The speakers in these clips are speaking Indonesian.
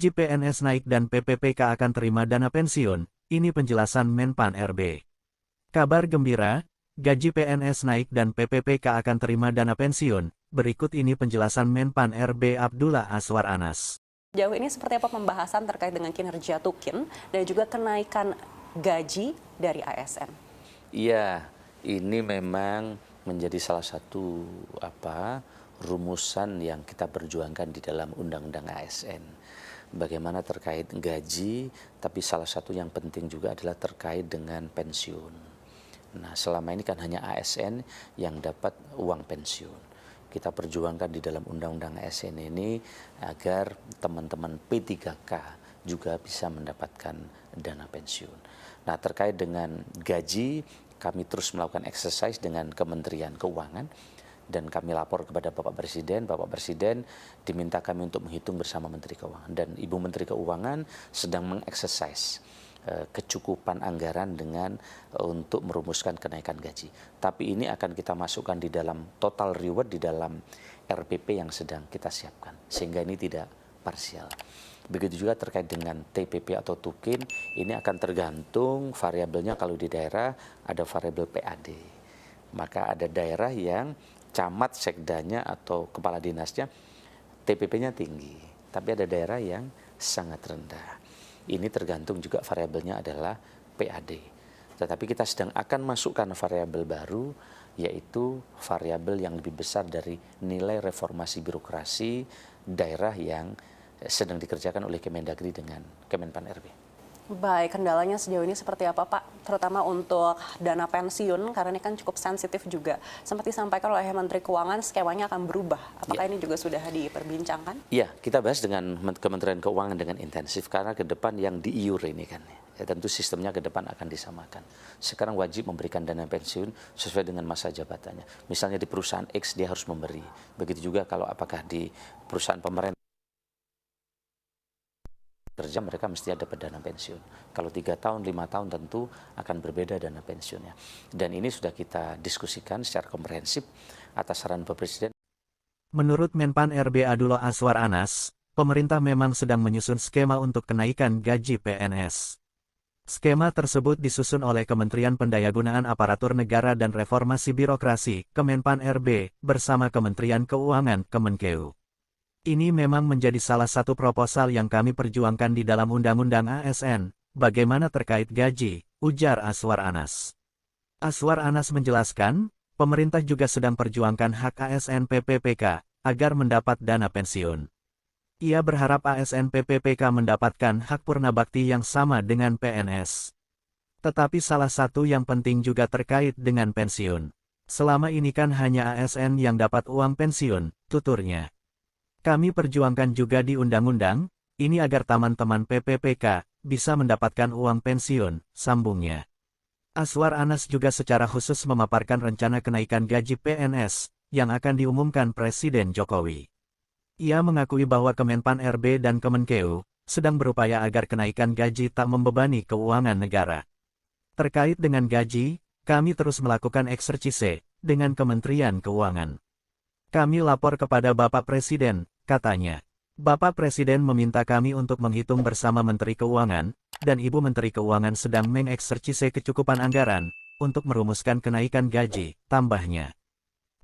Gaji PNS naik dan PPPK akan terima dana pensiun, ini penjelasan Menpan RB. Kabar gembira, gaji PNS naik dan PPPK akan terima dana pensiun, berikut ini penjelasan Menpan RB Abdullah Azwar Anas. Sejauh ini seperti apa pembahasan terkait dengan kinerja Tukin dan juga kenaikan gaji dari ASN? Iya, ini memang menjadi salah satu rumusan yang kita perjuangkan di dalam Undang-Undang ASN. Bagaimana terkait gaji, tapi salah satu yang penting juga adalah terkait dengan pensiun. Nah, selama ini kan hanya ASN yang dapat uang pensiun. Kita perjuangkan di dalam Undang-Undang ASN ini agar teman-teman P3K juga bisa mendapatkan dana pensiun. Nah, terkait dengan gaji, kami terus melakukan exercise dengan Kementerian Keuangan dan kami lapor kepada Bapak Presiden. Bapak Presiden diminta kami untuk menghitung bersama Menteri Keuangan, dan Ibu Menteri Keuangan sedang mengeksersis kecukupan anggaran dengan untuk merumuskan kenaikan gaji. Tapi ini akan kita masukkan di dalam total reward di dalam RPP yang sedang kita siapkan, sehingga ini tidak parsial. Begitu juga terkait dengan TPP atau Tukin, ini akan tergantung variabelnya. Kalau di daerah ada variabel PAD, maka ada daerah yang camat, sekdanya atau kepala dinasnya TPP-nya tinggi, tapi ada daerah yang sangat rendah. Ini tergantung juga variabelnya adalah PAD. Tetapi kita sedang akan masukkan variabel baru, yaitu variabel yang lebih besar dari nilai reformasi birokrasi daerah yang sedang dikerjakan oleh Kemendagri dengan Kemenpan RB. Baik, kendalanya sejauh ini seperti apa Pak? Terutama untuk dana pensiun, karena ini kan cukup sensitif juga. Sempat disampaikan oleh Menteri Keuangan, skemanya akan berubah. Apakah ini juga sudah diperbincangkan? Iya, kita bahas dengan Kementerian Keuangan dengan intensif, karena ke depan yang di-IUR ini kan, ya tentu sistemnya ke depan akan disamakan. Sekarang wajib memberikan dana pensiun sesuai dengan masa jabatannya. Misalnya di perusahaan X dia harus memberi. Begitu juga kalau apakah di perusahaan pemerintah kerja, mereka mesti dapat dana pensiun. Kalau 3 tahun, 5 tahun tentu akan berbeda dana pensiunnya. Dan ini sudah kita diskusikan secara komprehensif atas saran Bapak Presiden. Menurut Menpan RB Abdullah Azwar Anas, pemerintah memang sedang menyusun skema untuk kenaikan gaji PNS. Skema tersebut disusun oleh Kementerian Pendayagunaan Aparatur Negara dan Reformasi Birokrasi, Kemenpan RB, bersama Kementerian Keuangan, Kemenkeu. Ini memang menjadi salah satu proposal yang kami perjuangkan di dalam Undang-Undang ASN, bagaimana terkait gaji, ujar Azwar Anas. Azwar Anas menjelaskan, pemerintah juga sedang perjuangkan hak ASN PPPK, agar mendapat dana pensiun. Ia berharap ASN PPPK mendapatkan hak purnabakti yang sama dengan PNS. Tetapi salah satu yang penting juga terkait dengan pensiun. Selama ini kan hanya ASN yang dapat uang pensiun, tuturnya. Kami perjuangkan juga di undang-undang, ini agar teman-teman PPPK bisa mendapatkan uang pensiun, sambungnya. Azwar Anas juga secara khusus memaparkan rencana kenaikan gaji PNS, yang akan diumumkan Presiden Jokowi. Ia mengakui bahwa Kemenpan RB dan Kemenkeu sedang berupaya agar kenaikan gaji tak membebani keuangan negara. Terkait dengan gaji, kami terus melakukan eksercise dengan Kementerian Keuangan. Kami lapor kepada Bapak Presiden, katanya. Bapak Presiden meminta kami untuk menghitung bersama Menteri Keuangan, dan Ibu Menteri Keuangan sedang mengeksercise kecukupan anggaran, untuk merumuskan kenaikan gaji, tambahnya.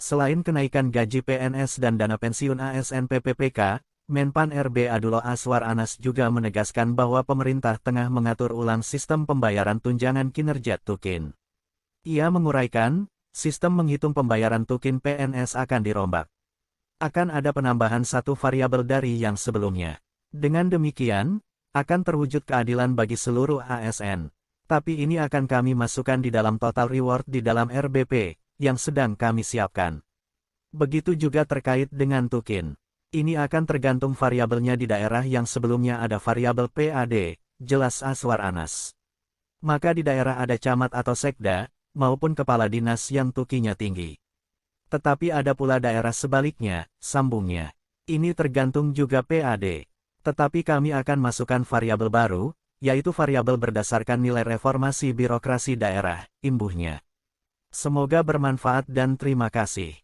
Selain kenaikan gaji PNS dan dana pensiun ASN PPPK, Menpan RB Abdullah Azwar Anas juga menegaskan bahwa pemerintah tengah mengatur ulang sistem pembayaran tunjangan kinerja Tukin. Ia menguraikan, sistem menghitung pembayaran Tukin PNS akan dirombak. Akan ada penambahan satu variabel dari yang sebelumnya. Dengan demikian, akan terwujud keadilan bagi seluruh ASN. Tapi ini akan kami masukkan di dalam total reward di dalam RBP, yang sedang kami siapkan. Begitu juga terkait dengan Tukin. Ini akan tergantung variabelnya di daerah yang sebelumnya ada variabel PAD, jelas Azwar Anas. Maka di daerah ada camat atau sekda, maupun kepala dinas yang tukinya tinggi. Tetapi ada pula daerah sebaliknya, sambungnya. Ini tergantung juga PAD. Tetapi kami akan masukkan variabel baru, yaitu variabel berdasarkan nilai reformasi birokrasi daerah, imbuhnya. Semoga bermanfaat dan terima kasih.